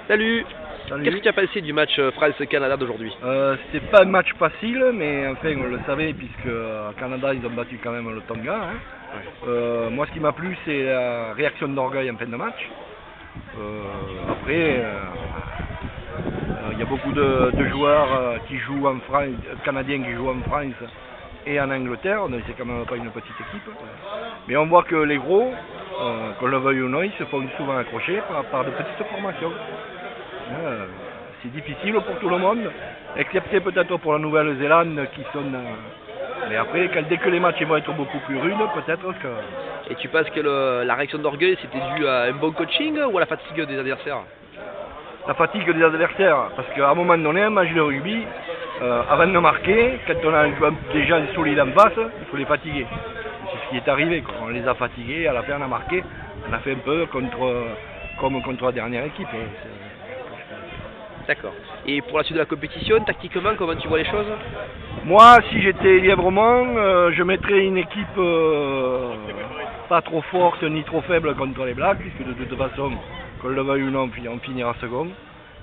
Salut. Salut. Qu'est-ce que tu as pensé du match France-Canada d'aujourd'hui? C'est pas un match facile, mais enfin on le savait puisque Canada ils ont battu quand même le Tonga. Moi ce qui m'a plu c'est la réaction d'orgueil en fin de match. Après il y a beaucoup de joueurs qui jouent en France, canadiens qui jouent en France et en Angleterre, donc c'est quand même pas une petite équipe. Mais on voit que les gros, qu'on le veuille ou non, ils se font souvent accrocher par de petites formations. C'est difficile pour tout le monde, excepté peut-être pour la Nouvelle-Zélande qui sont... mais après, dès que les matchs vont être beaucoup plus rudes, peut-être que... Et tu penses que la réaction d'orgueil c'était dû à un bon coaching ou à la fatigue des adversaires? La fatigue des adversaires, parce qu'à un moment donné, un match de rugby, avant de marquer, quand on a des gens solides en face, il faut les fatiguer. C'est ce qui est arrivé, quoi. On les a fatigués, à la fin on a marqué, on a fait un peu comme contre la dernière équipe. D'accord. Et pour la suite de la compétition, tactiquement, comment tu vois les choses? Moi, si j'étais Lièvremont, je mettrais une équipe pas trop forte ni trop faible contre les Blacks, puisque de toute façon, qu'on le veuille ou non, on finira second.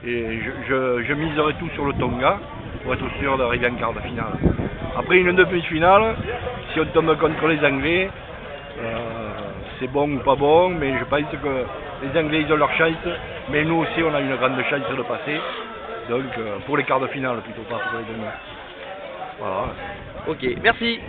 Et je miserais tout sur le Tonga pour être sûr d'arriver en quart de finale. Après une demi-finale, si on tombe contre les Anglais, c'est bon ou pas bon, mais je pense que les Anglais ils ont leur chance, mais nous aussi on a une grande chance de passer. Donc pour les quarts de finale plutôt, pas pour les demi. Voilà. Ok, merci.